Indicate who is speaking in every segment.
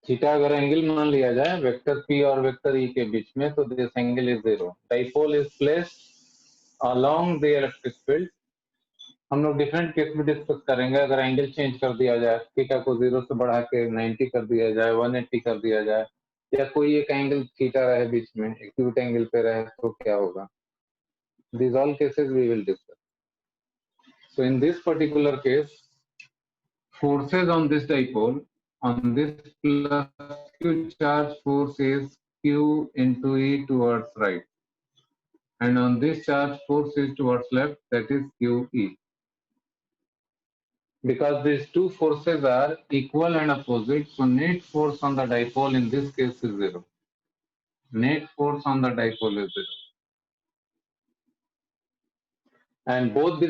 Speaker 1: Theta अगर angle मान लिया जाए वेक्टर पी और वेक्टर ई के बीच में, तो this angle is zero. Dipole is placed along the electric field. हम लोग डिफरेंट केस में डिस्कस करेंगे। अगर एंगल चेंज कर दिया जाए, थीटा को 0 से बढ़ा के 90 कर दिया जाए, 180 कर दिया जाए, या कोई एक एंगल थीटा रहे बीच में, एक्यूट एंगल पे रहे, तो क्या होगा? These all cases we will discuss. So in this particular case, forces on this dipole, on this plus q charge force is q into e towards right, and on this charge force is towards left, that is qe. Because these two forces are equal and opposite, so net force on the dipole in this case is zero. Net force on the dipole is zero. And both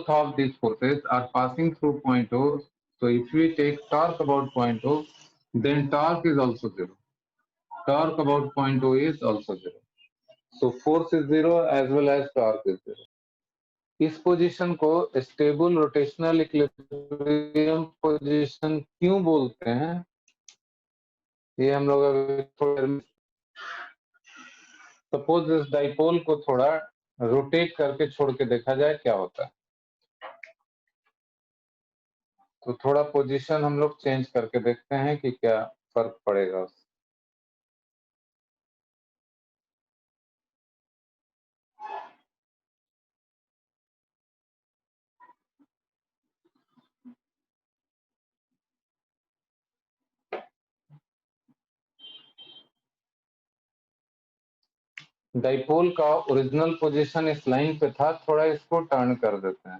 Speaker 1: of these forces are passing through point O. So if we take torque about point O, then torque is also zero. Torque about point O is also zero. So force is zero as well as torque is zero. इस position को stable rotational equilibrium position क्यों बोलते हैं, ये हम लोग अभी थोड़ा, सपोज इस डाइपोल को थोड़ा रोटेट करके छोड़ के देखा जाए क्या होता है। तो थोड़ा पोजीशन हम लोग चेंज करके देखते हैं कि क्या फर्क पड़ेगा उससे। डाइपोल का ओरिजिनल पोजीशन इस लाइन पे था, थोड़ा इसको टर्न कर देते हैं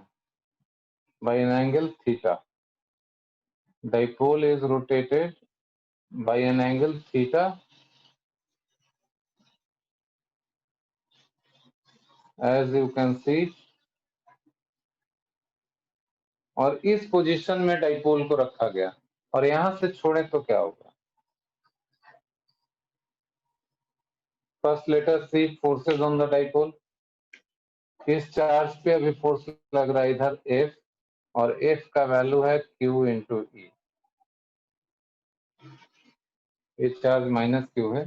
Speaker 1: by an angle theta. Dipole is rotated by an angle theta as you can see, और इस पोजीशन में डाइपोल को रखा गया, और यहां से छोड़े तो क्या होगा? First let us see forces on the dipole. इस चार्ज पे अभी फोर्स लग रहा है इधर F, और F का वैल्यू है Q इंटू ई। ये चार्ज माइनस Q है।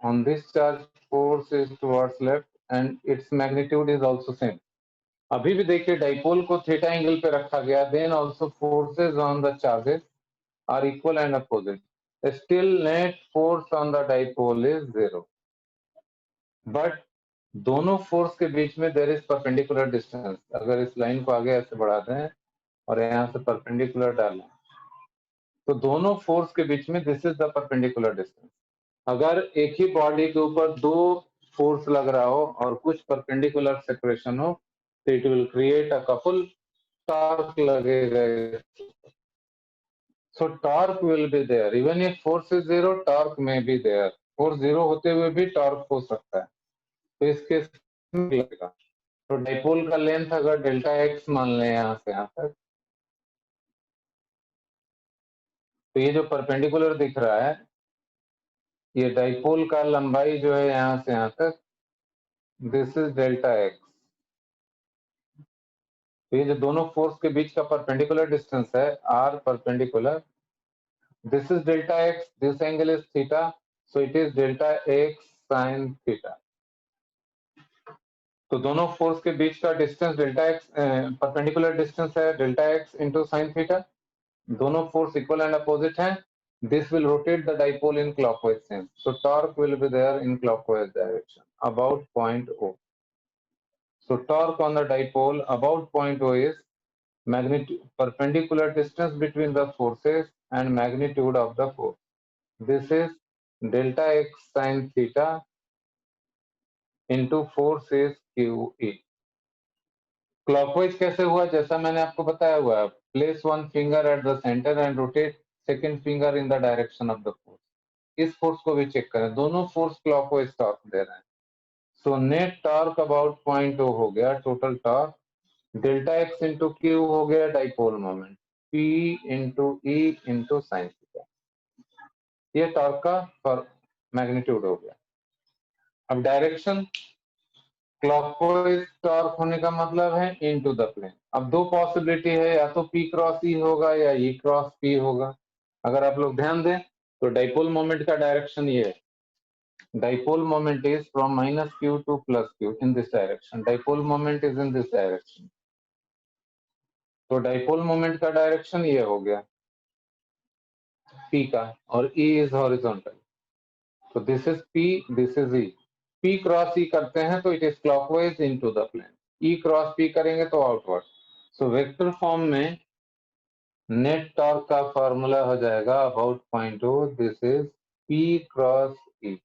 Speaker 1: On this charge force is towards left and its magnitude is also same. अभी भी देखिए डाइपोल को थीटा एंगल पे रखा गया, then also forces on the charges are equal and opposite. Still net force on the dipole is zero. But दोनों force के बीच में there is perpendicular distance. अगर इस लाइन को आगे ऐसे बढ़ा दें और यहाँ से परपेंडिकुलर डालें, तो दोनों फोर्स के बीच में this is the perpendicular distance. अगर एक ही बॉडी के ऊपर दो फोर्स लग रहा हो और कुछ परपेंडिकुलर सेपरेशन हो, तो it will create a couple, torque लगेगा। So torque will be there even if force is zero, torque में बी देयर। फोर्स जीरो होते हुए भी टॉर्क हो सकता है, तो इसके लगेगा। तो डाइपोल का लेंथ अगर डेल्टा एक्स मान लें यहाँ से यहाँ तक, तो ये जो परपेंडिकुलर दिख रहा है, ये डाइपोल का लंबाई जो है यहाँ से यहाँ तक, दिस इज डेल्टा एक्स। तो ये जो दोनों फोर्स के बीच का परपेंडिकुलर डिस्टेंस है, R perpendicular, this is delta X, this angle is theta, so it is delta X sine theta. तो दोनों फोर्स के बीच का distance delta X, perpendicular distance है delta X into sine theta. दोनों फोर्स इक्वल एंड अपोजिट हैं। This will rotate the dipole in clockwise sense. So torque will be there in clockwise direction about point O. So torque on the dipole about point O is magnitude, perpendicular distance between the forces and magnitude of the force. This is delta x sin theta into force is QE. Clockwise कैसे हुआ? जैसा मैंने आपको बताया हुआ है, place one finger at the center and rotate second finger in the direction of the force. इस force को भी चेक करें, दोनों फोर्स क्लॉकवाइज टॉर्क दे रहे हैं। So net torque about point O हो गया, total torque delta X into Q हो गया डाइपोल मोमेंट, P इंटू ई इंटू साइन थीटा। ये टॉर्क का मैग्नीट्यूड हो गया। अब डायरेक्शन, क्लॉकवाइज टॉर्क होने का मतलब है इनटू द प्लेन। अब दो पॉसिबिलिटी है, या तो P क्रॉस E होगा या E क्रॉस P होगा। अगर आप लोग ध्यान दें तो डाइपोल मोमेंट का डायरेक्शन ये है, dipole moment is from minus q to plus q in this direction. Dipole moment is in this direction. तो डाइपोल मोमेंट का डायरेक्शन ये हो गया P का, और E is horizontal. So this is P, this is E. P cross E करते हैं तो it is clockwise into the plane. E cross P करेंगे तो आउटवर्ड। सो वेक्टर फॉर्म में नेट टॉर्क का फॉर्मूला हो जाएगा about point O, this is P cross E।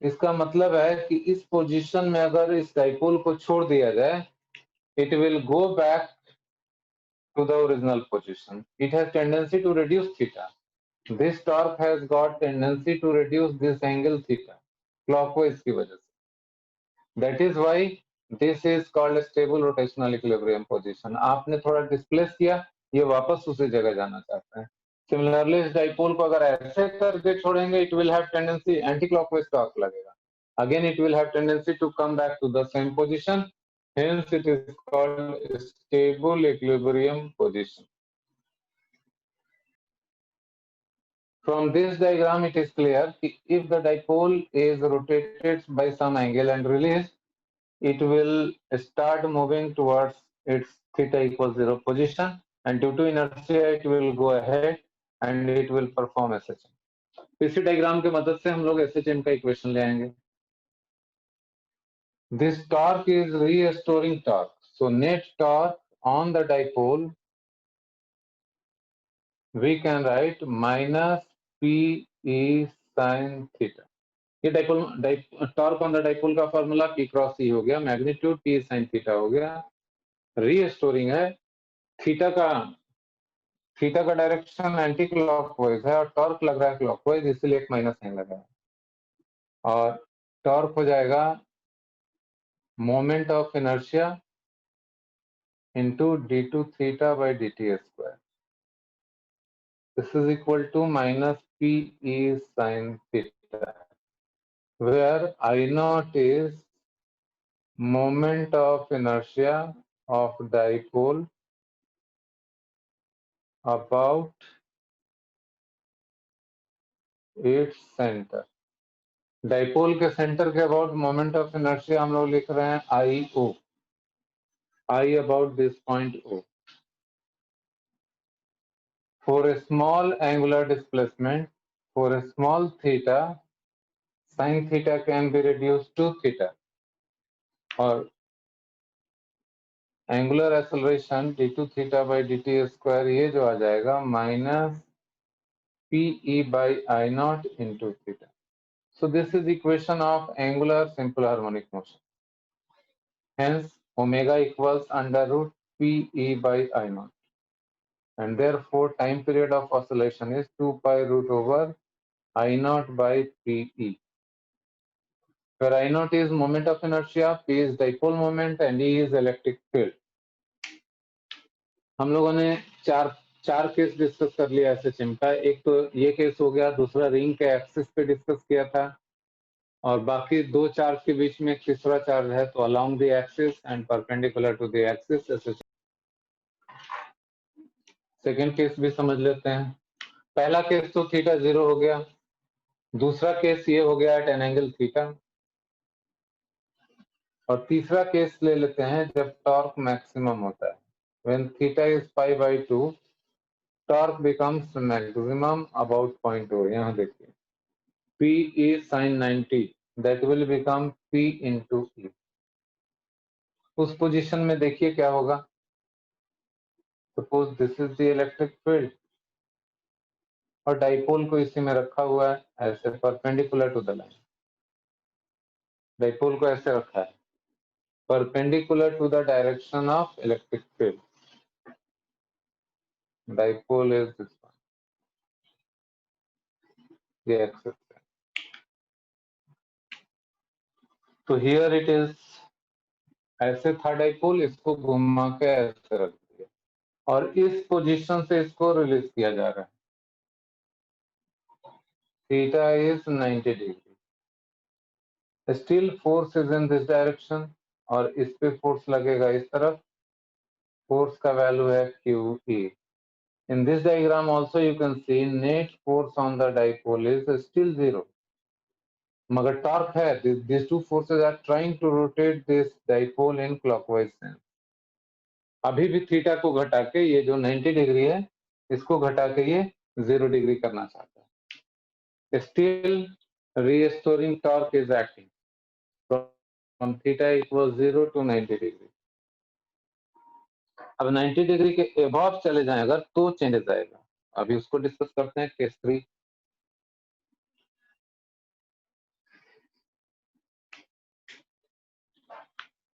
Speaker 1: इसका मतलब है कि इस पोजीशन में अगर इस डाइपोल को छोड़ दिया जाए, it will go back to the original position. It has tendency to reduce theta. This torque has got tendency to reduce this angle theta clockwise की वजह से। That is why this is called a stable rotational equilibrium position. आपने थोड़ा displace किया, ये वापस उसी जगह जाना चाहते हैं। Similarly, इस डाइपोल को अगर ऐसे करके छोड़ेंगे, it will have tendency anti-clockwise torque लगेगा। Again, it will have tendency to come back to the same position. Hence, it is called stable equilibrium position. From this diagram, it is clear if the dipole is rotated by some angle and released, it will start moving towards its theta equals 0 position, and due to inertia, it will go ahead and it will perform SHM. इसी diagram के मदद से हम लोग SHM का equation ले आएंगे। This torque is restoring torque. So net torque on the dipole, we can write minus PE sin theta. ये dipole torque on the dipole का फॉर्मूला P क्रॉस E हो गया, मैग्नीट्यूड P sin थीटा हो गया, restoring है। Theta का direction anti clockwise है और टॉर्क लग रहा है क्लॉकवाइज, इसलिए एक माइनस साइन लगा है, और टॉर्क हो जाएगा moment of inertia into d2 theta by dt square. This is equal to minus PE sin theta, where I naught is moment of inertia of dipole about its center. Dipole के centre के about moment of inertia हम लोग लिख रहे हैं IO, I about this point O. For a small angular displacement, for a small theta, sin theta can be reduced to theta, और angular acceleration d2 theta by dt square ये जो आ जाएगा minus PE by I naught into theta. So this is equation of angular simple harmonic motion. Hence, omega equals under root PE by I naught. And therefore, time period of oscillation is 2 pi root over I naught by PE. Where I naught is moment of inertia, P is dipole moment, and E is electric field. हम लोगों ने चार case discuss कर लिया SHM का। एक तो ये केस हो गया, दूसरा रिंग के एक्सिस पे डिस्कस किया था, और बाकी दो चार्ज के बीच में एक तीसरा चार्ज है, तो along the axis and perpendicular to the axis. Second case भी समझ लेते हैं। पहला केस तो थीटा 0 हो गया, दूसरा केस ये हो गया एट एन एंगल थीटा, और तीसरा केस ले लेते हैं जब टॉर्क मैक्सिमम होता है। When theta is pi by 2, torque becomes maximum about point O। यहाँ देखिए P is sin 90, that will become P into E. उस पोजीशन में देखिए क्या होगा। Suppose this is the electric field, और डाइपोल को इसी में रखा हुआ है ऐसे perpendicular to the line. Dipole को ऐसे रखा है perpendicular to the direction of electric field. Dipole is this one, ये एक्सिस है। तो हियर इट इज ऐसे था डाइपोल, इसको घुमा के ऐसे रख दिया, और इस पोजीशन से इसको रिलीज किया जा रहा है। Theta is 90 degree. Still force is in this direction और इस पे फोर्स लगेगा इस तरफ, फोर्स का वैल्यू है QE. In this diagram also you can see net force on the dipole is still 0. मगर टॉर्क है, these two forces are trying to rotate this dipole in clockwise sense. अभी भी theta को घटा के ये जो 90 डिग्री है इसको घटा के ये 0 डिग्री करना चाहता है. Still restoring torque is acting from theta equals 0 to 90 degree. अब 90 डिग्री के एबव चले जाएं अगर तो चेंजेस आएगा. अभी उसको डिस्कस करते हैं case 3.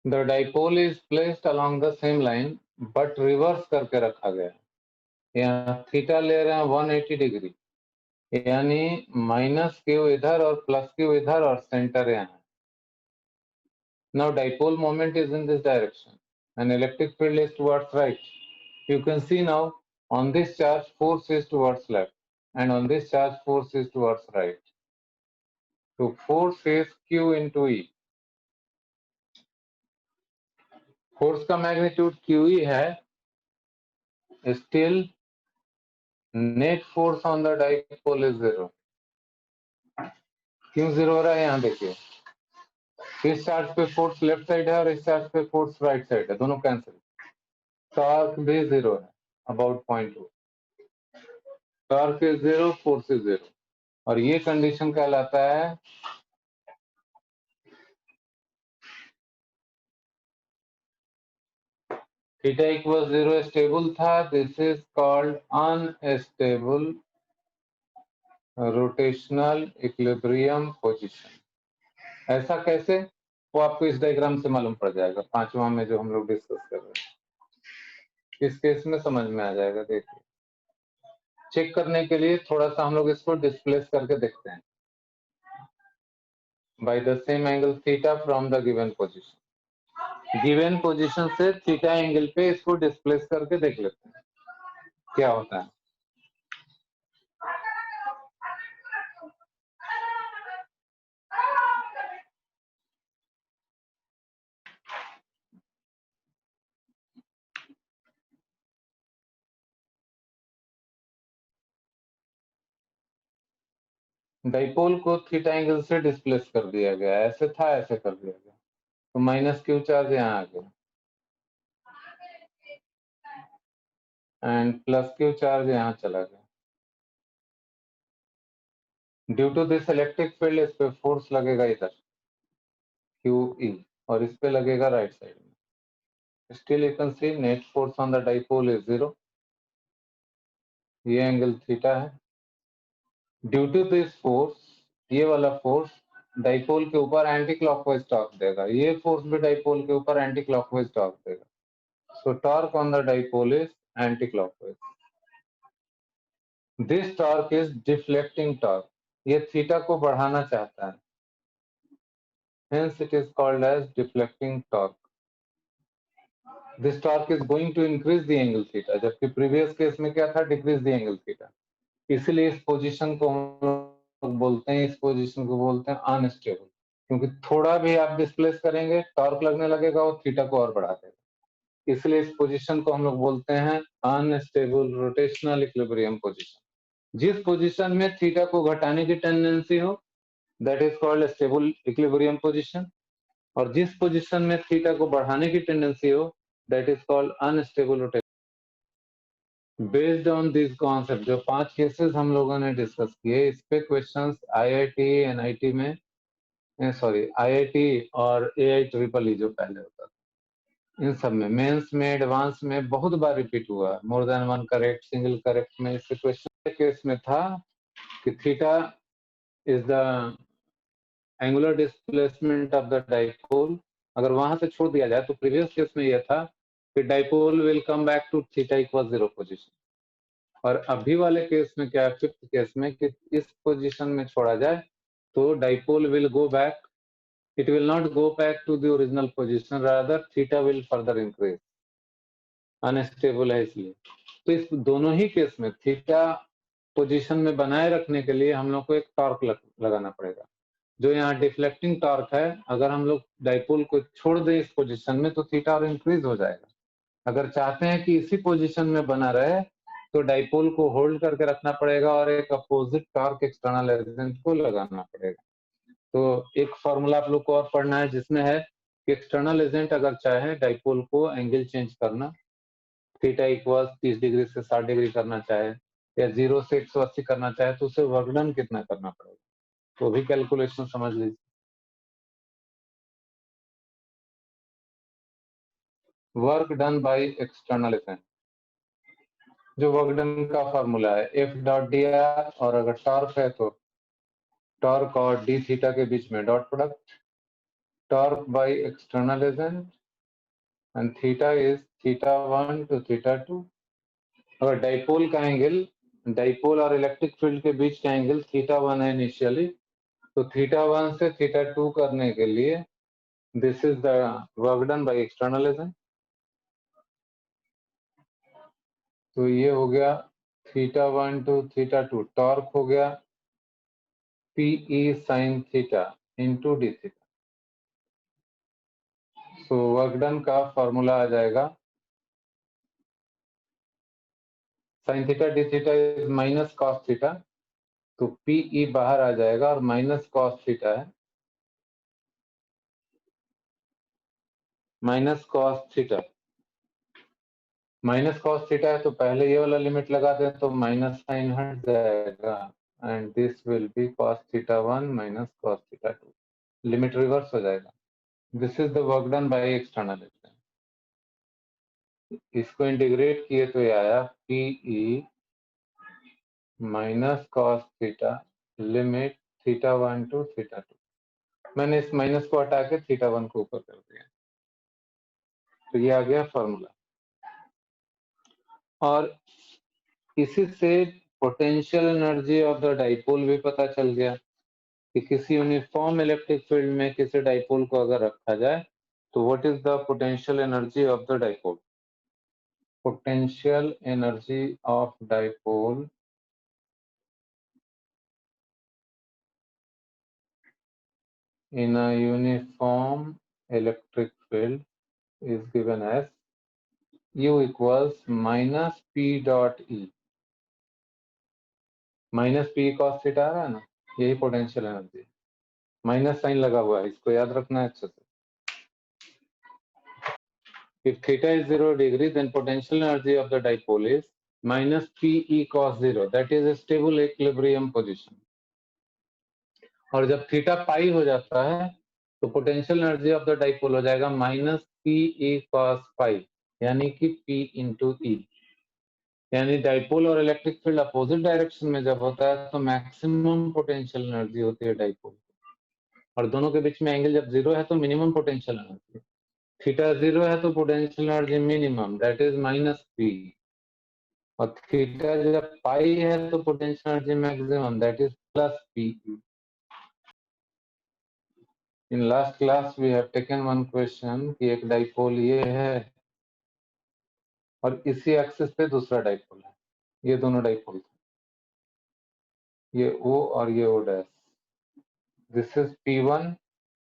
Speaker 1: The dipole is placed along the same line but reverse करके रखा गया है. यहाँ थीटा ले रहे हैं 180 डिग्री, यानी माइनस क्यू इधर और प्लस क्यू इधर और सेंटर यहाँ. Now dipole moment is in this direction and electric field is towards right. You can see now on this charge force is towards left and on this charge force is towards right. So force is Q into E. Force का magnitude QE है. Still net force on the dipole is 0. क्यों 0 हो रहा है यहाँ देखिए, इस charge पे फोर्स लेफ्ट साइड है और इस चार्ज पे फोर्स राइट साइड है, दोनों कैंसिल. टॉर्क भी 0 है, about 0.2. Torque is 0, force is 0 और ये कंडीशन कहलाता है थीटा इक्वल 0 स्टेबल था. This is called unstable rotational equilibrium position. ऐसा कैसे, वो आपको इस डायग्राम से मालूम पड़ जाएगा. 5वां में जो हम लोग डिस्कस कर रहे हैं इस केस में समझ में आ जाएगा. देखिए, चेक करने के लिए थोड़ा सा हम लोग इसको डिस्प्लेस करके देखते हैं. By the same angle theta from the given position. Given position से थीटा एंगल पे इसको डिस्प्लेस करके देख लेते हैं क्या होता है. डाइपोल को थीटा एंगल से डिस्प्लेस कर दिया गया. ऐसे था, ऐसे कर दिया गया, तो माइनस क्यू चार्ज यहाँ आ गया एंड प्लस क्यू चार्ज यहाँ चला गया. Due to this electric field इस पे फोर्स लगेगा इधर QE और इस पे लगेगा राइट साइड में. Still you can C net force on the dipole is 0. ये एंगल थीटा है. ड्यू टू दिस फोर्स, ये वाला फोर्स डाइपोल के ऊपर एंटी क्लॉकवाइज टॉर्क देगा. ये फोर्स भी डाइपोल के ऊपर एंटी क्लॉकवाइज टॉर्क देगा. सो torque on the dipole is anti clockwise. This torque is deflecting torque. ये थीटा को बढ़ाना चाहता है, hence it is called as deflecting torque. This torque is going to increase the angle theta, जबकि previous case में क्या था, decrease the angle theta. इसलिए इस पोजीशन को हम लोग बोलते हैं, इस पोजीशन को बोलते हैं अनस्टेबल, क्योंकि थोड़ा भी आप डिस्प्लेस करेंगे टॉर्क लगने लगेगा और थीटा को और बढ़ा देगा. इसलिए इस पोजीशन को हम लोग बोलते हैं अनस्टेबल रोटेशनल इक्विलिब्रियम पोजीशन. जिस पोजीशन में थीटा को घटाने की टेंडेंसी हो that is called stable equilibrium position, और जिस पोजीशन में थीटा को बढ़ाने की टेंडेंसी हो that is called unstable rotation. Based on this concept, जो 5 केसेस हम लोगों ने डिस्कस किए, इस पे क्वेश्चंस IIT NIT में, सॉरी IIT और AIEEE जो पहले होता था, इन सब में, मेंस में, एडवांस में बहुत बार रिपीट हुआ. More than one correct, single correct में. इस क्वेश्चन केस में था कि theta is the angular displacement of the dipole. अगर वहां से छोड़ दिया जाए तो प्रीवियस केस में यह था कि dipole will come back to theta equal 0 position. और अभी वाले केस में क्या है, फिफ्थ केस में, कि इस पोजीशन में छोड़ा जाए तो dipole will go back, it will not go back to the original position, rather theta will further increase. Unstable है इसलिए. तो इस दोनों ही केस में थीटा पोजीशन में बनाए रखने के लिए हम लोग को एक टॉर्क लगाना पड़ेगा. जो यहाँ डिफ्लेक्टिंग टॉर्क है, अगर हम लोग डाइपोल को छोड़ दें इस पोजीशन में तो थीटा और इंक्रीज हो जाएगा। अगर चाहते हैं कि इसी पोजीशन में बना रहे तो डाइपोल को होल्ड करके रखना पड़ेगा और एक अपोजिट टॉर्क एक्सटर्नल एजेंट को लगाना पड़ेगा। तो एक फॉर्मूला आप लोग को और पढ़ना है जिसमें है कि एक्सटर्नल एजेंट अगर चाहे डाइपोल को एंगल चेंज करना, थीटा इक्वल 30 डिग्री से 60 डिग्री करना चाहे या 0 से 180 करना चाहे तो उसे वर्क डन कितना करना पड़ेगा, तो भी कैलकुलेशन समझ लीजिए। Work done by external agent, जो वर्क डन का फॉर्मूला है एफ डॉट डी आर, और अगर टॉर्क है तो टॉर्क और डी थीटा के बीच में dot product, torque bye external agent and theta is theta 1 to theta 2। अगर डाइपोल का एंगल, डाइपोल और इलेक्ट्रिक फील्ड के बीच का एंगल थीटा 1 है इनिशियली, तो थीटा 1 से थीटा 2 करने के लिए this is the work done by external agent. तो ये हो गया थीटा 1 to थीटा 2, टॉर्क हो गया PE sine theta into d theta. So work done का फॉर्मूला आ जाएगा sine theta d theta is minus cos theta, तो पीई बाहर आ जाएगा और माइनस कॉस थीटा है, minus cos theta, minus cos theta है तो पहले ये वाला लिमिट लगा दें तो माइनस साइन हट जाएगा and this will be cos theta 1 minus cos theta 2, limit reverse हो जाएगा। This is the work done by external agent. इसको इंटीग्रेट किए तो ये आया PE minus cos theta limit theta 1 to theta 2। मैंने इस माइनस को हटा के थीटा 1 को ऊपर कर दिया, तो ये आ गया फॉर्मूला। और इसी से potential energy of the dipole भी पता चल गया कि किसी यूनिफॉर्म इलेक्ट्रिक फील्ड में किसी डाइपोल को अगर रखा जाए तो what is the potential energy of the dipole. Potential energy of dipole in a uniform electric field is given as U equals minus P dot E, minus P cos theta आ रहा है ना, यही पोटेंशियल एनर्जी, माइनस साइन लगा हुआ है, इसको याद रखना है अच्छे से। If theta is 0 degree, then potential energy of the dipole is minus Pe cos 0, that is a stable equilibrium position। और जब थीटा पाई हो जाता है तो potential energy of the dipole हो जाएगा माइनस Pe cos पाई, यानी कि P इंटू ई। यानी डाइपोल और इलेक्ट्रिक फील्ड अपोजिट डायरेक्शन में जब होता है तो मैक्सिमम पोटेंशियल एनर्जी होती है डाइपोल, और दोनों के बीच में एंगल जब जीरो है तो minimum potential energy. Theta zero है तो potential energy minimum that is minus P, और थीटा जब पाई है तो potential energy maximum that is plus P. In last class we have taken one question कि एक डाइपोल ये है और इसी एक्सिस पे दूसरा डाइपोल है, ये दोनों डाइपोल, ये O और ये O dash, this is P1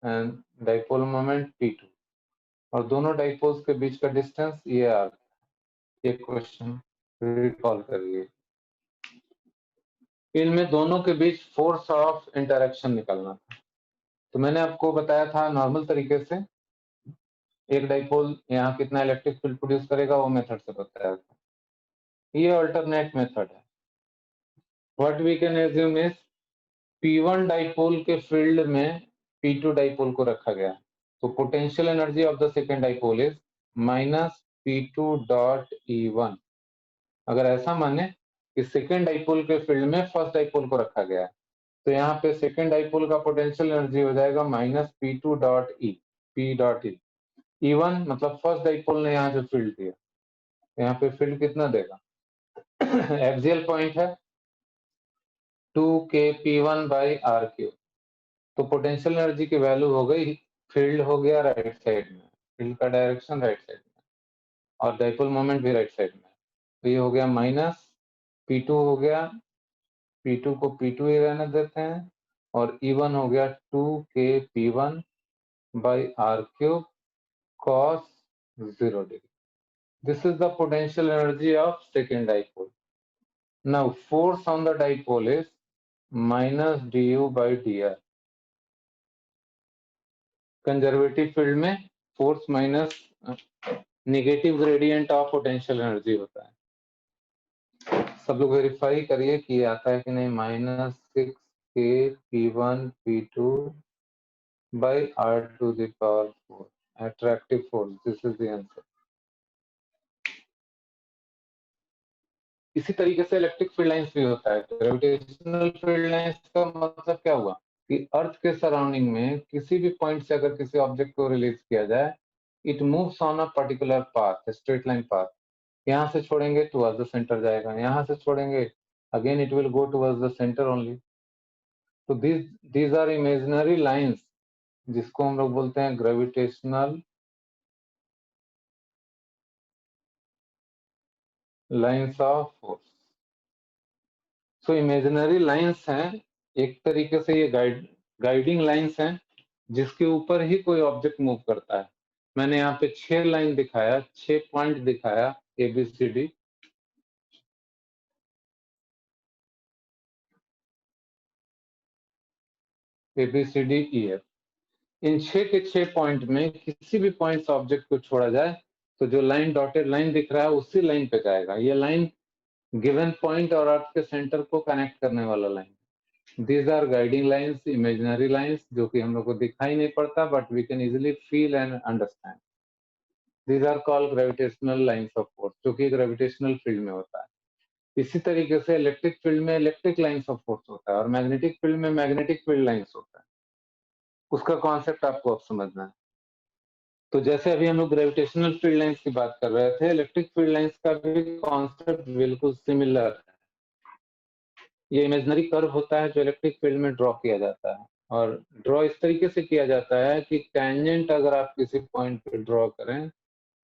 Speaker 1: and dipole moment P2, और दोनों डाइपोल्स के बीच का डिस्टेंस ये आर। ये क्वेश्चन रिकॉल करिए, इनमें दोनों के बीच फोर्स ऑफ इंटरेक्शन निकालना था। तो मैंने आपको बताया था नॉर्मल तरीके से एक डाइपोल यहाँ कितना इलेक्ट्रिक फील्ड प्रोड्यूस करेगा वो मेथड से बताया था, ये अल्टरनेट मेथड है। What we can assume is P1 dipole के फील्ड में P2 डाइपोल को रखा गया, तो potential energy of the second dipole is minus P2 dot E1। अगर ऐसा माने कि सेकेंड डाइपोल के फील्ड में फर्स्ट डाइपोल को रखा गया है तो यहाँ पे सेकेंड डाइपोल का पोटेंशियल एनर्जी हो जाएगा minus P2 dot E, P dot E. E1 मतलब फर्स्ट डाइपोल ने यहाँ जो फील्ड दिया, यहाँ पे फील्ड कितना देगा एक्सियल पॉइंट है 2kP1 बाई आर क्यू, तो पोटेंशियल एनर्जी की वैल्यू हो गई, फील्ड हो गया राइट साइड में, फील्ड का डायरेक्शन राइट साइड में और डाइपोल मोमेंट भी राइट साइड में, तो ये हो गया माइनस P2 हो गया, P2 को P2 ही रहने देते हैं और E1 हो गया 2kP1 by r³ cos 0 degree. This is the potential energy of second dipole. Now force on the dipole is minus du by dr. Conservative field में force minus negative gradient of potential energy होता है। सब लोग verify करिए कि आता है कि नहीं। -6kP1P2 by r⁴ attractive force. This is the answer. इसी तरीके से इलेक्ट्रिक फील्ड लाइंस भी होता है। ग्रेविटेशनल फील्ड लाइंस का मतलब क्या हुआ कि अर्थ के सराउंडिंग में किसी भी पॉइंट से अगर किसी ऑब्जेक्ट को रिलीज किया जाए, it moves on a particular path, straight line path. यहाँ से छोड़ेंगे टुवर्ड्स द सेंटर जाएगा, यहाँ से छोड़ेंगे again it will go towards the centre only. तो दीज आर इमेजिनरी लाइंस, जिसको हम लोग बोलते हैं gravitational lines of force. So imaginary lines हैं, एक तरीके से ये गाइडिंग लाइंस हैं जिसके ऊपर ही कोई ऑब्जेक्ट मूव करता है। मैंने यहाँ पे 6 लाइन दिखाया, 6 पॉइंट दिखाया ABCD। ABCDEF, इन 6 के 6 पॉइंट में किसी भी पॉइंट से ऑब्जेक्ट को छोड़ा जाए तो जो लाइन डॉटेड लाइन दिख रहा है उसी लाइन पे जाएगा। ये लाइन गिवन पॉइंट और अर्थ के सेंटर को कनेक्ट करने वाला line. These are guiding lines, imaginary lines, जो कि हम लोग को दिखाई नहीं पड़ता but we can easily feel and understand. These are called gravitational lines of force, जो कि ग्रेविटेशनल फील्ड में होता है। इसी तरीके से इलेक्ट्रिक फील्ड में इलेक्ट्रिक लाइंस ऑफ फोर्स होता है और मैग्नेटिक फील्ड में मैग्नेटिक फील्ड लाइंस होता है। उसका कॉन्सेप्ट आपको अब समझना है। तो जैसे अभी हम लोग ग्रेविटेशनल फील्ड लाइंस की बात कर रहे थे, इलेक्ट्रिक फील्ड लाइंस का भी कॉन्सेप्ट बिल्कुल सिमिलर है। ये इमेजिनरी कर्व होता है जो इलेक्ट्रिक फील्ड में ड्रॉ किया जाता है, और ड्रॉ इस तरीके से किया जाता है कि टेंजेंट अगर आप किसी पॉइंट पे ड्रॉ करें,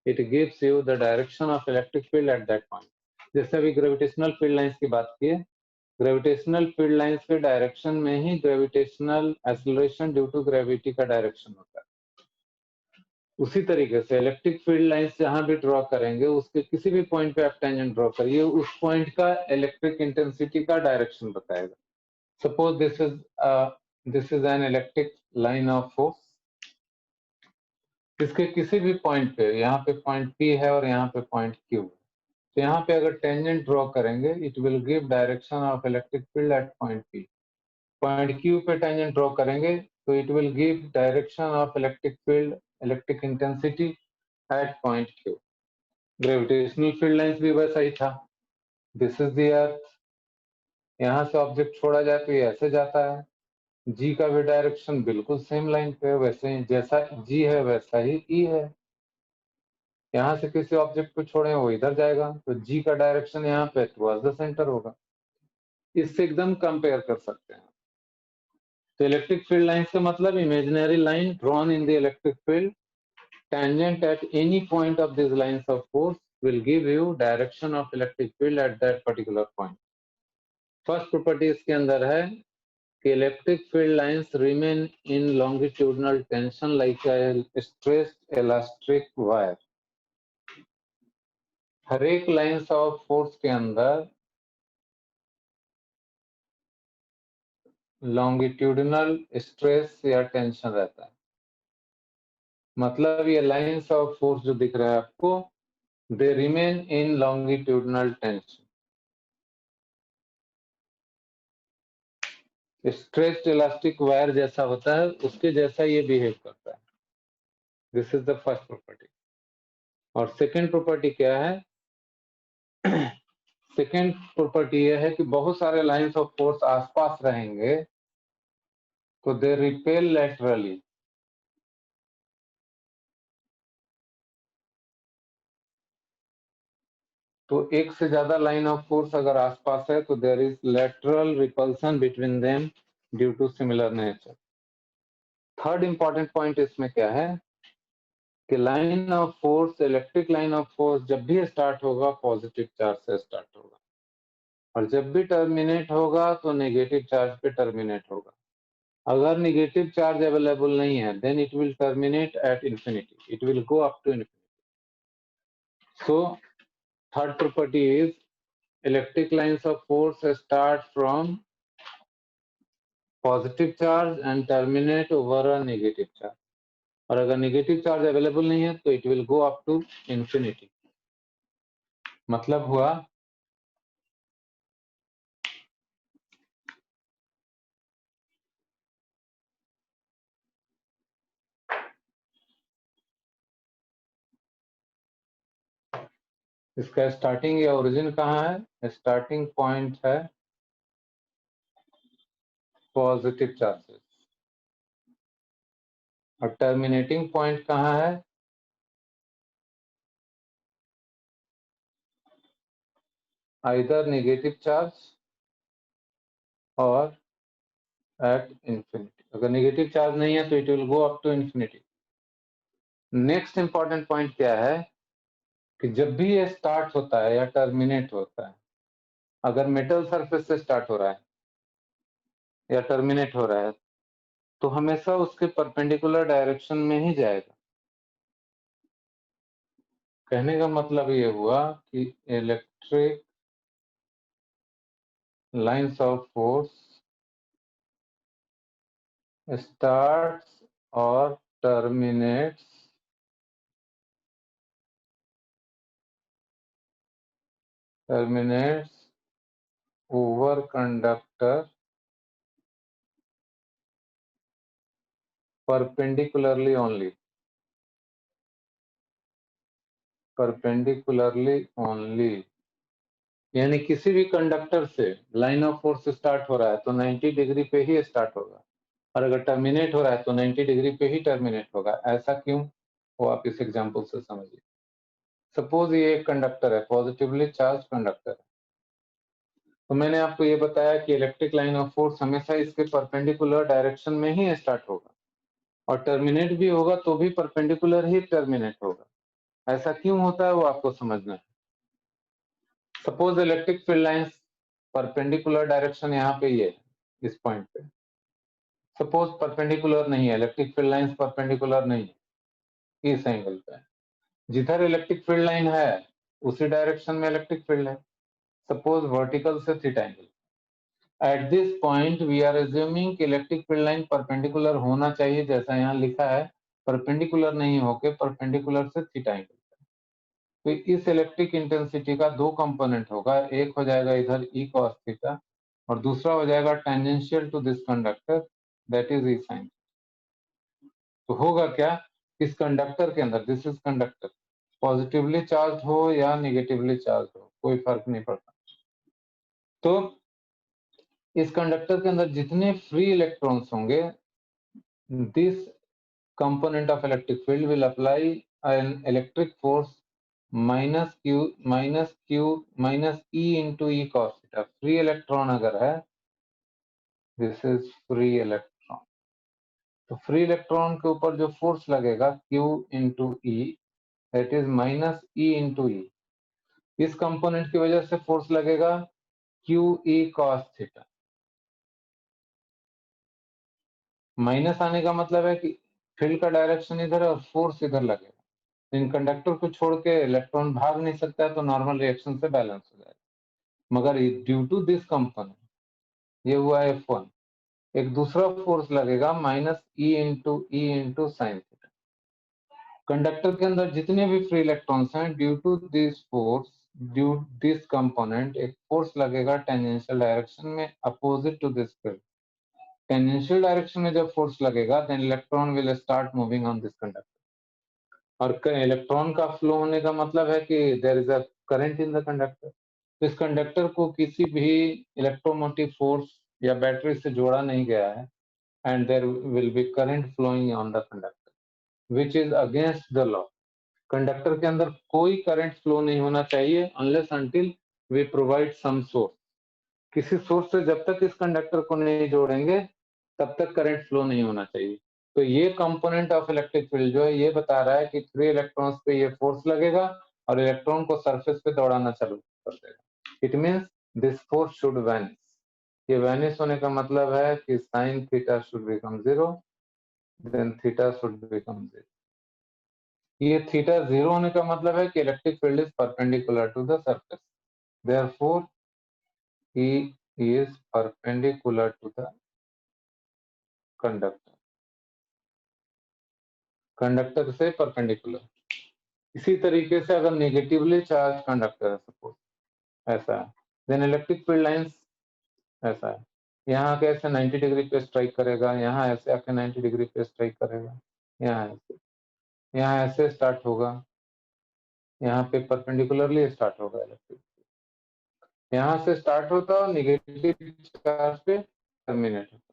Speaker 1: it gives you the direction of electric field at that point. जैसे अभी ग्रेविटेशनल फील्ड लाइंस की बात की है, ग्रेविटेशनल फील्ड लाइंस के डायरेक्शन में ही gravitational acceleration due to gravity का डायरेक्शन होता है। उसी तरीके से इलेक्ट्रिक फील्ड लाइंस जहां भी ड्रॉ करेंगे, उसके किसी भी पॉइंट पे आप टेंजेंट ड्रॉ करिए, उस पॉइंट का इलेक्ट्रिक इंटेंसिटी का डायरेक्शन बताएगा। Suppose this is an electric line of force. इसके किसी भी पॉइंट पे, यहाँ पे पॉइंट P है और यहाँ पे पॉइंट Q है, तो यहाँ पे अगर टेंजेंट ड्रॉ करेंगे, it will give direction of electric field eight point P। Point Q पे टेंजेंट ड्रॉ करेंगे तो it will give direction of electric field, electric intensity at point Q। Gravitational field lines भी वैसा ही था। This is the earth, यहाँ से object छोड़ा जाए तो ये ऐसे जाता है। G का भी डायरेक्शन बिल्कुल सेम लाइन पे, वैसे ही जैसा G है वैसा ही E है। यहाँ से किसी ऑब्जेक्ट को छोड़े वो इधर जाएगा, तो G का डायरेक्शन यहाँ पे टुवर्ड्स द सेंटर होगा। इससे एकदम कंपेयर कर सकते हैं। तो इलेक्ट्रिक फील्ड लाइंस का मतलब imaginary line drawn in the electric field, tangent at any point of these lines of force will give you direction of electric field at that particular point. First property इसके अंदर है कि electric field lines remain in longitudinal tension like a stressed elastic wire. हर एक lines of force के अंदर longitudinal stress या tension रहता है। मतलब ये लाइंस ऑफ फोर्स जो दिख रहा है आपको, they remain in longitudinal tension. Stretched elastic wire जैसा होता है, उसके जैसा ये बिहेव करता है। This is the first property. और सेकेंड प्रॉपर्टी क्या है? सेकेंड प्रॉपर्टी ये है कि बहुत सारे लाइंस ऑफ फोर्स आसपास रहेंगे तो दे रिपेल लैटरली। तो एक से ज्यादा लाइन ऑफ फोर्स अगर आसपास है तो there is lateral repulsion between them due to similar nature. Third important point इसमें क्या है कि line of force, electric line of force जब भी स्टार्ट होगा पॉजिटिव चार्ज से स्टार्ट होगा, और जब भी टर्मिनेट होगा तो नेगेटिव चार्ज पे टर्मिनेट होगा। अगर नेगेटिव चार्ज अवेलेबल नहीं है then it will terminate at infinity, it will go up to infinity. So third property is electric lines of force start from positive charge and terminate over a negative charge. और अगर negative charge available नहीं है तो it will go up to infinity. मतलब हुआ इसका starting या origin कहाँ है? स्टार्टिंग पॉइंट है पॉजिटिव चार्जेस और टर्मिनेटिंग पॉइंट कहाँ है? आइदर नेगेटिव चार्ज और एट इंफिनिटी. अगर नेगेटिव चार्ज नहीं है तो it will go up to infinity. Next important point क्या है कि जब भी ये स्टार्ट होता है या टर्मिनेट होता है, अगर मेटल सरफेस से स्टार्ट हो रहा है या टर्मिनेट हो रहा है तो हमेशा उसके परपेंडिकुलर डायरेक्शन में ही जाएगा. कहने का मतलब ये हुआ कि electric lines of force starts और terminates over conductor perpendicularly only. यानी किसी भी कंडक्टर से लाइन ऑफ फोर्स स्टार्ट हो रहा है तो 90 डिग्री पे ही स्टार्ट होगा और अगर टर्मिनेट हो रहा है तो 90 डिग्री पे ही टर्मिनेट होगा. ऐसा क्यों? वो आप इस एग्जांपल से समझिए. सपोज ये एक कंडक्टर है, पॉजिटिवली चार्ज कंडक्टर है, तो मैंने आपको ये बताया कि इलेक्ट्रिक लाइन ऑफ फोर्स हमेशा इसके परपेंडिकुलर डायरेक्शन में ही स्टार्ट होगा और टर्मिनेट भी होगा तो भी परपेंडिकुलर ही टर्मिनेट होगा. ऐसा क्यों होता है वो आपको समझना है. Suppose electric field lines perpendicular direction यहाँ पे ये इस पॉइंट पे. सपोज परपेंडिकुलर नहीं है, इलेक्ट्रिक फील्ड लाइंस परपेंडिकुलर नहीं है, इस एंगल पे. जिधर इलेक्ट्रिक फील्ड लाइन है उसी डायरेक्शन में इलेक्ट्रिक फील्ड है. सपोज वर्टिकल से theta angle. At this point we are assuming कि इलेक्ट्रिक फील्ड लाइन परपेंडिकुलर होना चाहिए, जैसा यहाँ लिखा है, परपेंडिकुलर नहीं होके परपेंडिकुलर से थीटा एंगल. तो इस इलेक्ट्रिक इंटेंसिटी का दो कंपोनेंट होगा, एक हो जाएगा इधर ई कॉस थीटा और दूसरा हो जाएगा tangential to this conductor, that is E sine. तो होगा क्या, इस कंडक्टर के अंदर, this is conductor, positively charge हो या नेगेटिवली चार्ज हो कोई फर्क नहीं पड़ता. तो इस कंडक्टर के अंदर जितने फ्री इलेक्ट्रॉन्स होंगे, this component of electric field will apply an electric force minus e into e cos theta. Free electron अगर है, दिस इज फ्री इलेक्ट्रॉन, तो फ्री इलेक्ट्रॉन के ऊपर जो फोर्स लगेगा q into E, that is minus E into E. इस component की वजह से फोर्स लगेगा Q E cos theta. Minus आने का मतलब है कि फील्ड का डायरेक्शन इधर है और फोर्स इधर लगेगा. इन कंडक्टर को छोड़ के इलेक्ट्रॉन भाग नहीं सकता है तो नॉर्मल रिएक्शन से बैलेंस हो जाएगा. मगर ड्यू टू दिस कंपोनेंट, ये हुआ F1, एक दूसरा फोर्स लगेगा minus E into sine theta. Conductor के अंदर जितने भी फ्री इलेक्ट्रॉन्स हैं, due to this force, due this component, एक फोर्स लगेगा टेंजेंशियल डायरेक्शन में opposite to this field. Tangential direction में जब फोर्स लगेगा then electron will start moving on this conductor. और इलेक्ट्रॉन का फ्लो होने का मतलब है कि there is a current in the conductor. तो इस कंडक्टर को किसी भी इलेक्ट्रोमोटिव फोर्स या बैटरी से जोड़ा नहीं गया है and there will be current flowing on the conductor which is against the law. Conductor के अंदर कोई करंट फ्लो नहीं होना चाहिए unless until we provide some source. किसी सोर्स से जब तक इस कंडक्टर को नहीं जोड़ेंगे तब तक करंट फ्लो नहीं होना चाहिए. तो ये कंपोनेंट ऑफ इलेक्ट्रिक फील्ड जो है ये बता रहा है कि फ्री इलेक्ट्रॉन्स पे ये फोर्स लगेगा और इलेक्ट्रॉन को सरफेस पे दौड़ाना चालू कर देगा. It means this force should vanish. ये वैनिश होने का मतलब है कि sine theta should become 0, then theta should become 0। ये थीटा 0 होने का मतलब है कि electric field is perpendicular to the surface, therefore he is perpendicular to the conductor, conductor से परपेंडिकुलर। इसी तरीके से अगर नेगेटिवली चार्ज कंडक्टर है सपोज, ऐसा है, देन इलेक्ट्रिक फील्ड लाइंस ऐसा है, यहाँ आके ऐसे 90 डिग्री पे स्ट्राइक करेगा, यहाँ ऐसे आके 90 डिग्री पे स्ट्राइक करेगा, यहाँ ऐसे स्टार्ट होगा, यहाँ पे परपेंडिकुलरली स्टार्ट होगा इलेक्ट्रिक, यहाँ से स्टार्ट होता है और निगेटिव चार्ज पे टर्मिनेट होता है।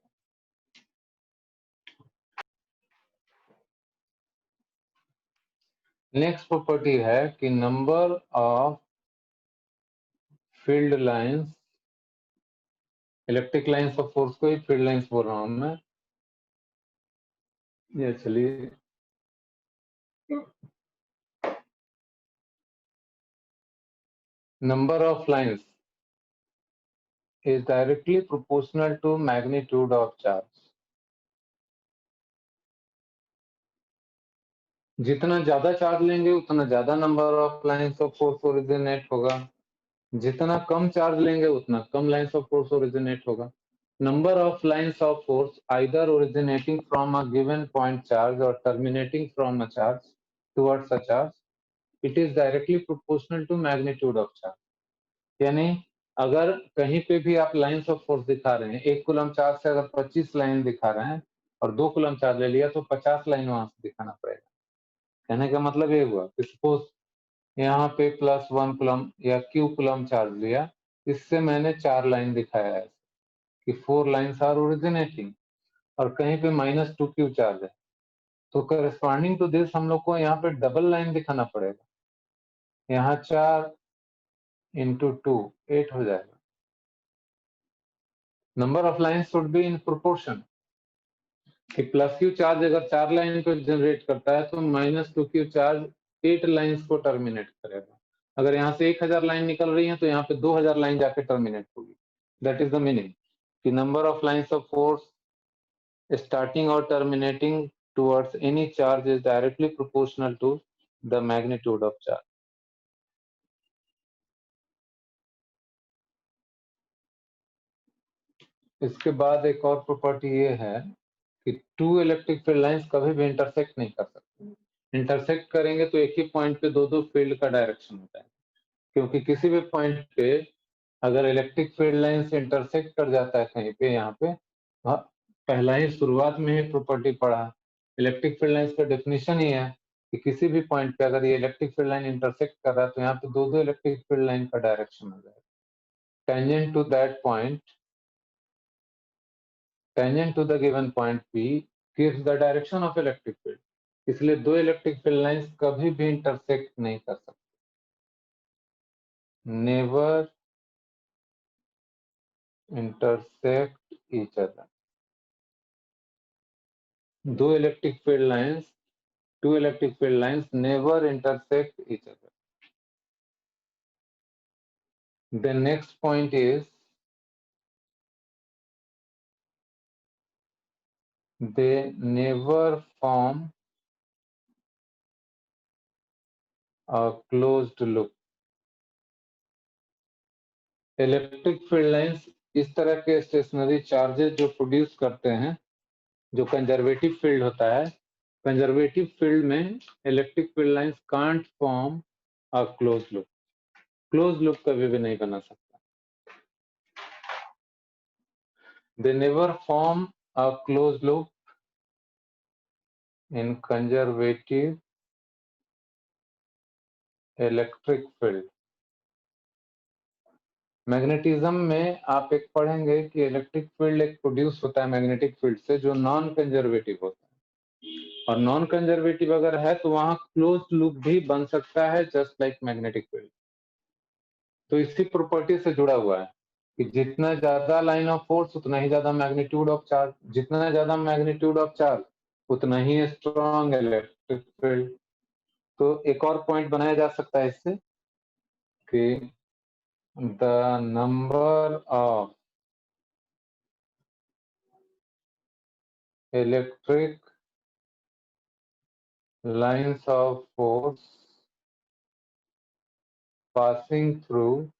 Speaker 1: नेक्स्ट प्रॉपर्टी है कि number of field lines, electric lines of force को ही फील्ड लाइंस बोल रहा हूं मैं, ये चलिए number of lines is directly proportional to magnitude of charge. जितना ज्यादा चार्ज लेंगे उतना ज्यादा number of lines of force originate होगा, जितना कम चार्ज लेंगे उतना कम लाइंस ऑफ फोर्स ओरिजिनेट होगा। Number of lines of force either originating from a given point charge और terminating from a charge towards a charge, it is directly proportional to magnitude of charge. यानी अगर कहीं पे भी आप lines of force दिखा रहे हैं, 1 कूलम चार्ज से अगर 25 लाइन दिखा रहे हैं और 2 कूलम चार्ज ले लिया तो 50 लाइन वहां से दिखाना पड़ेगा। कहने का मतलब ये हुआ कि सपोज यहाँ पे +1 कूलम या Q कूलम चार्ज लिया, इससे मैंने 4 लाइन दिखाया है कि 4 लाइन्स आर ओरिजिनेटिंग, और कहीं पे -2Q चार्ज है, तो करस्पॉन्डिंग टू दिस हम लोग को यहाँ पे डबल लाइन दिखाना पड़ेगा। यहाँ 4 × 2 8 हो जाएगा। Number of lines should be in proportion कि +Q चार्ज अगर 4 लाइन को जनरेट करता है तो -2Q चार्ज 8 लाइंस को टर्मिनेट करेगा। अगर यहाँ से 1000 लाइन निकल रही है तो यहाँ पे 2000 लाइन जाके टर्मिनेट होगी। दैट इज द मीनिंग कि number of lines of force starting और terminating towards any charge is directly proportional to the magnitude of charge. इसके बाद एक और प्रॉपर्टी ये है कि 2 इलेक्ट्रिक फील्ड लाइंस कभी भी इंटरसेक्ट नहीं कर सकते। इंटरसेक्ट करेंगे तो एक ही पॉइंट पे दो फील्ड का डायरेक्शन होता है, क्योंकि किसी भी पॉइंट पे अगर इलेक्ट्रिक फील्ड लाइन से इंटरसेक्ट कर जाता है कहीं पे, यहाँ पे पहला ही शुरुआत में ही प्रॉपर्टी पढ़ा, इलेक्ट्रिक फील्ड लाइन का डेफिनेशन ही है कि किसी भी पॉइंट पे अगर ये इलेक्ट्रिक फील्ड लाइन इंटरसेक्ट कर रहा है तो यहाँ पे दो इलेक्ट्रिक फील्ड लाइन का डायरेक्शन हो जाएगा। Tangent to that point, tangent to the given point P gives the direction of electric field। इसलिए दो इलेक्ट्रिक फील्ड लाइंस कभी भी इंटरसेक्ट नहीं कर सकते, नेवर intersect each other। दो electric field lines, two electric field lines never intersect each other। The next point is they never form a closed loop। Electric field lines इस तरह के stationery charges जो produce करते हैं, जो conservative field होता है, कंजर्वेटिव फील्ड में electric field lines can't form a close loop. Close loop कभी भी नहीं बना सकता। They never form a closed loop in conservative electric field. Magnetism में आप एक पढ़ेंगे कि इलेक्ट्रिक फील्ड एक प्रोड्यूस होता है मैग्नेटिक फील्ड से जो नॉन कंजर्वेटिव होता है, और नॉन कंजर्वेटिव अगर है तो वहां क्लोज लूप भी बन सकता है जस्ट लाइक मैग्नेटिक फील्ड। तो इसी प्रॉपर्टी से जुड़ा हुआ है कि जितना ज्यादा लाइन ऑफ फोर्स उतना ही ज्यादा मैग्नीट्यूड ऑफ चार्ज, जितना ज्यादा मैग्नीट्यूड ऑफ चार्ज उतना ही स्ट्रॉन्ग इलेक्ट्रिक फील्ड। तो एक और पॉइंट बनाया जा सकता है इससे कि the number of electric lines of force passing through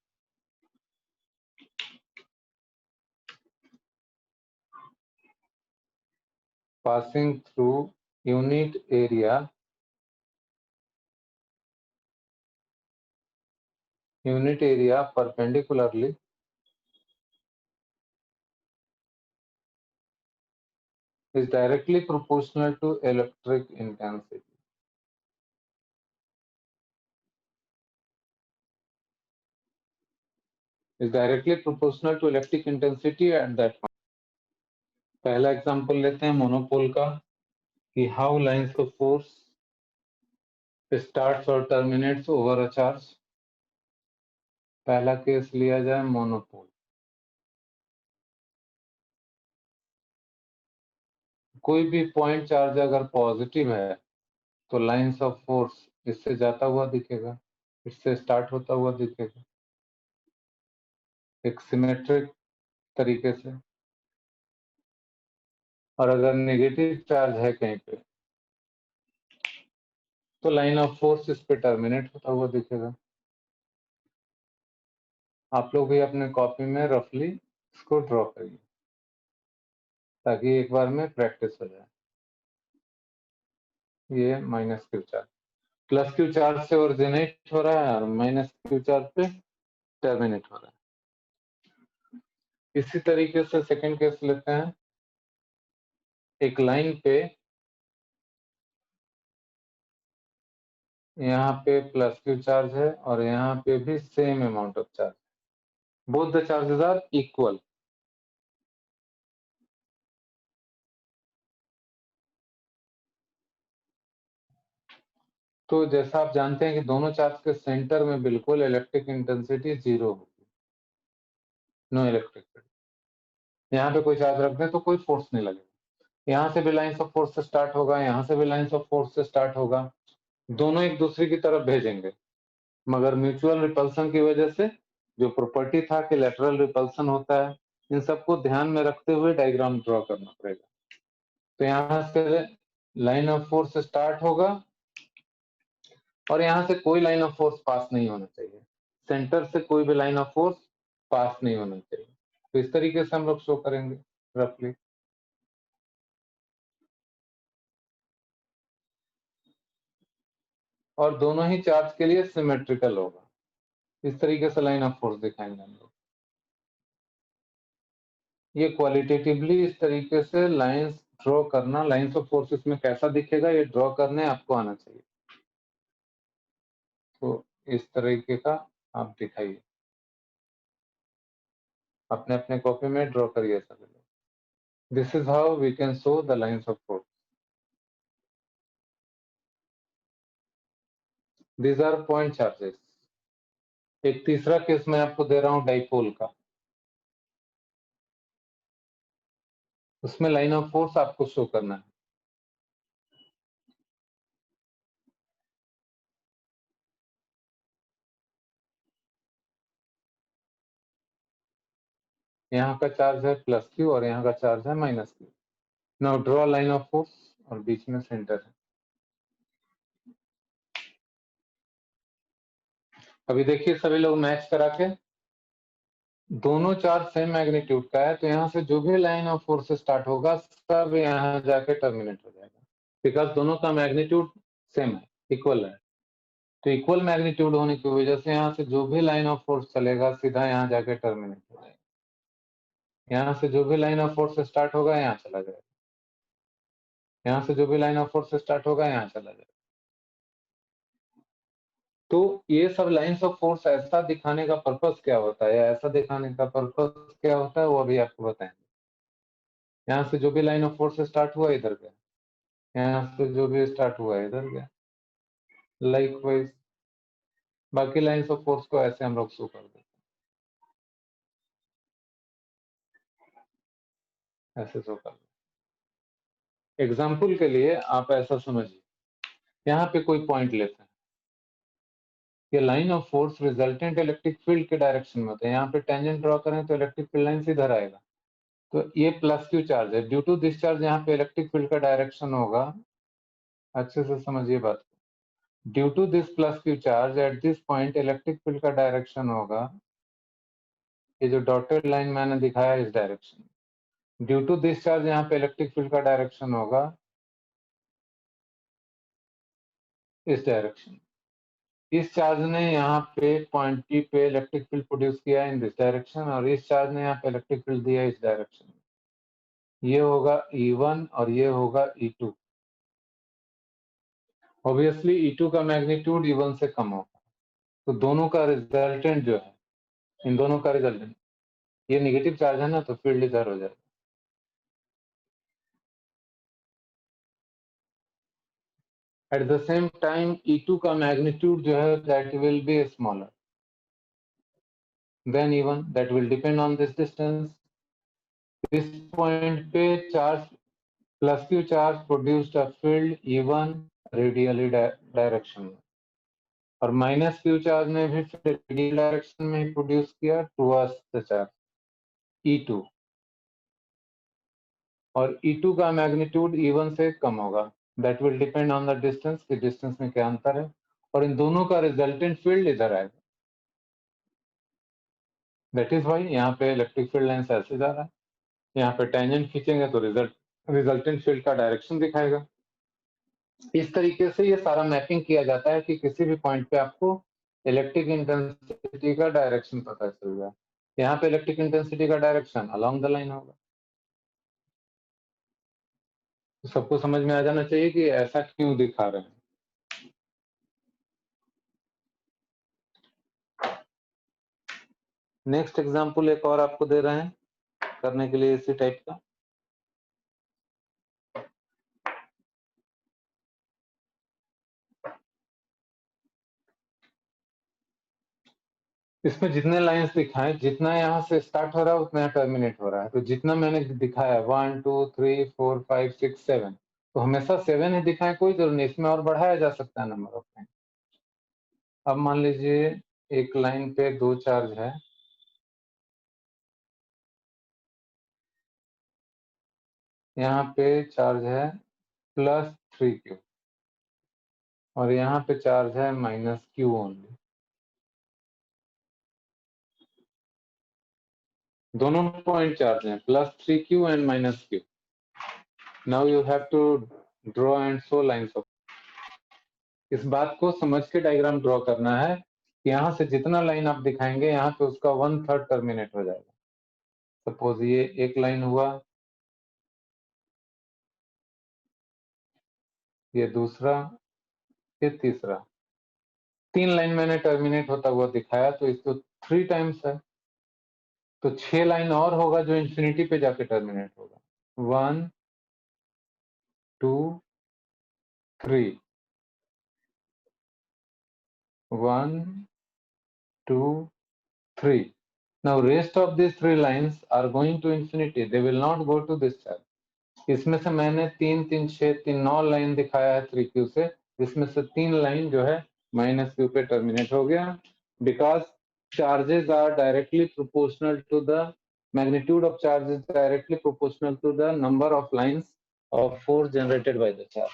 Speaker 1: unit area perpendicularly is directly proportional to electric intensity. Is directly proportional to electric intensity at that point. पहला एग्जांपल लेते हैं मोनोपोल का कि how lines of force starts और terminates over a charge. पहला case लिया जाए monopole. कोई भी पॉइंट चार्ज अगर पॉजिटिव है तो लाइंस ऑफ फोर्स इससे जाता हुआ दिखेगा, इससे स्टार्ट होता हुआ दिखेगा एक सिमेट्रिक तरीके से. और अगर नेगेटिव चार्ज है कहीं पे तो लाइन ऑफ फोर्स इस पे टर्मिनेट होता हुआ दिखेगा. आप लोग भी अपने कॉपी में रफली इसको ड्रॉ करिए ताकि एक बार में प्रैक्टिस हो जाए. ये minus Q charge plus Q charge से ओरिजिनेट हो रहा है और माइनस क्यू चार्ज पे टर्मिनेट हो रहा है. इसी तरीके से सेकंड केस लेते हैं. एक लाइन पे यहाँ पे प्लस क्यू चार्ज है और यहाँ पे भी same amount of charge. Both the charges are equal. तो जैसा आप जानते हैं कि दोनों चार्ज के सेंटर में बिल्कुल इलेक्ट्रिक इंटेंसिटी जीरो होगी, नो इलेक्ट्रिक फील्ड. यहाँ पे कोई चार्ज रख दें तो कोई फोर्स नहीं लगेगा. यहाँ से भी लाइंस ऑफ फोर्स से स्टार्ट होगा, यहाँ से भी लाइंस ऑफ फोर्स से स्टार्ट होगा. दोनों एक दूसरे की तरफ भेजेंगे मगर म्यूचुअल रिपल्सन की वजह से जो प्रॉपर्टी था कि लेटरल रिपल्सन होता है, इन सबको ध्यान में रखते हुए डायग्राम ड्रॉ करना पड़ेगा. तो यहाँ से लाइन ऑफ फोर्स स्टार्ट होगा और यहाँ से कोई लाइन ऑफ फोर्स पास नहीं होना चाहिए. सेंटर से कोई भी लाइन ऑफ फोर्स पास नहीं होना चाहिए. तो इस तरीके से हम लोग शो करेंगे रफली. और दोनों ही चार्ज के लिए सिमेट्रिकल होगा. इस तरीके से लाइन ऑफ फोर्स दिखाएंगे हम लोग. ये क्वालिटेटिवली इस तरीके से लाइंस ड्रॉ करना, लाइंस ऑफ फोर्स इसमें कैसा दिखेगा ये ड्रॉ करने आपको आना चाहिए. तो इस तरीके का आप दिखाइए, अपने अपने कॉपी में ड्रॉ करिए सभी लोग. This is how we can show the lines of force. These are point charges. एक तीसरा केस मैं आपको दे रहा हूं डाइपोल का. उसमें लाइन ऑफ फोर्स आपको शो करना है. यहाँ का चार्ज है प्लस क्यू और यहाँ का चार्ज है minus Q. Now draw line of force और बीच में सेंटर है. अभी देखिए सभी लोग मैच करा के, दोनों चार्ज सेम मैग्नीट्यूड का है तो यहाँ से जो भी लाइन ऑफ फोर्स स्टार्ट होगा सब यहाँ जाके टर्मिनेट हो जाएगा बिकॉज दोनों का मैग्नीट्यूड सेम है, इक्वल है. तो इक्वल मैग्नीट्यूड होने की वजह से यहाँ से जो भी लाइन ऑफ फोर्स चलेगा सीधा यहाँ जाके टर्मिनेट हो जाएगा. यहाँ से जो भी लाइन ऑफ फोर्स स्टार्ट होगा यहाँ चला जाएगा, यहाँ से जो भी लाइन ऑफ फोर्स स्टार्ट होगा यहाँ चला जाएगा. तो ये सब लाइंस ऑफ फोर्स ऐसा दिखाने का पर्पस क्या होता है या ऐसा दिखाने का पर्पस क्या होता है वो अभी आपको बताएंगे. यहाँ से जो भी लाइन ऑफ फोर्स स्टार्ट हुआ इधर गया, यहाँ से जो भी स्टार्ट हुआ इधर गया. लाइकवाइज बाकी लाइंस ऑफ फोर्स को ऐसे हम लोग शो कर देते हैं, ऐसे शो कर देते. एग्जाम्पल के लिए आप ऐसा समझिए, यहाँ पे कोई पॉइंट लेते हैं, ये line of force resultant electric field के डायरेक्शन में होता है. यहाँ पे टेंजेंट ड्रॉ करें तो इलेक्ट्रिक फील्ड लाइन इधर आएगा. तो ये प्लस क्यू चार्ज है। ड्यू टू दिस चार्ज यहाँ पे इलेक्ट्रिक फील्ड का डायरेक्शन होगा, अच्छे से समझिए बात। Due to this plus Q charge at this point electric field का डायरेक्शन होगा, ये जो डॉटेड लाइन मैंने दिखाया इस direction. Due to this charge यहाँ पे इलेक्ट्रिक फील्ड का डायरेक्शन होगा इस डायरेक्शन। इस चार्ज ने यहाँ पे पॉइंट पी पे इलेक्ट्रिक फील्ड प्रोड्यूस किया इन दिस डायरेक्शन, और इस चार्ज ने यहाँ पे इलेक्ट्रिक फील्ड दिया इस डायरेक्शन। ये होगा E1 और ये होगा E2। ऑब्वियसली E2 का मैग्नीट्यूड E1 से कम होगा, तो दोनों का रिजल्टेंट जो है, इन दोनों का रिजल्टेंट, ये निगेटिव चार्ज है ना, तो फील्ड इधर हो जाएगा। At the same time E2 का मैग्नीट्यूड जो है that will be smaller than E1, that will depend on this distance. इस पॉइंट पे charge plus Q charge produced a field E1 radially direction में, और माइनस क्यू चार्ज ने भी radial direction में प्रोड्यूस किया टुवर्ड्स द चार्ज E2, और E2 का मैग्नीट्यूड E1 से कम होगा। That will depend on the distance, कि डिस्टेंस में क्या अंतर है, और इन दोनों का रिजल्टेंट फील्ड इधर आएगा। दैट इज वाई यहाँ पे इलेक्ट्रिक फील्ड लाइन ऐसे जा रहा है, यहाँ पे टेंजेंट खींचेंगे तो रिजल्टेंट फील्ड का डायरेक्शन दिखाएगा। इस तरीके से ये सारा मैपिंग किया जाता है कि किसी भी पॉइंट पे आपको इलेक्ट्रिक इंटेंसिटी का डायरेक्शन पता चल जाए। यहाँ पे इलेक्ट्रिक इंटेंसिटी का डायरेक्शन अलोंग द लाइन होगा। तो सबको समझ में आ जाना चाहिए कि ऐसा क्यों दिखा रहे हैं। नेक्स्ट एग्जांपल एक और आपको दे रहे हैं करने के लिए इसी टाइप का। इसमें जितने लाइंस दिखाए, जितना यहाँ से स्टार्ट हो रहा है उतना टर्मिनेट हो रहा है। तो जितना मैंने दिखाया 1 2 3 4 5 6 7, तो हमेशा 7 ही दिखाए, कोई जरूरत नहीं, इसमें और बढ़ाया जा सकता है नंबर ऑफ लाइन। अब मान लीजिए एक लाइन पे 2 चार्ज है, यहाँ पे चार्ज है +3Q और यहाँ पे चार्ज है -Q ओनली। दोनों पॉइंट चार्ज हैं +3Q and -Q। Now you have to draw and show lines of. इस बात को समझ के डायग्राम ड्रॉ करना है कि यहाँ से जितना लाइन आप दिखाएंगे यहाँ पे उसका 1/3 टर्मिनेट हो जाएगा। सपोज ये एक लाइन हुआ, ये दूसरा, ये तीसरा, 3 लाइन मैंने टर्मिनेट होता हुआ दिखाया, तो इसको 3 टाइम्स है, तो 6 लाइन और होगा जो इंफिनिटी पे जाके टर्मिनेट होगा। 1 2 3, 1 2 3। Now rest of these 3 lines are going to infinity. They will not go to this charge. इसमें से मैंने 3 3 6 3 9 लाइन दिखाया है 3Q से, इसमें से 3 लाइन जो है -Q पे टर्मिनेट हो गया, because charges are directly proportional to the magnitude of charges directly proportional to the number of lines of force generated by the charge.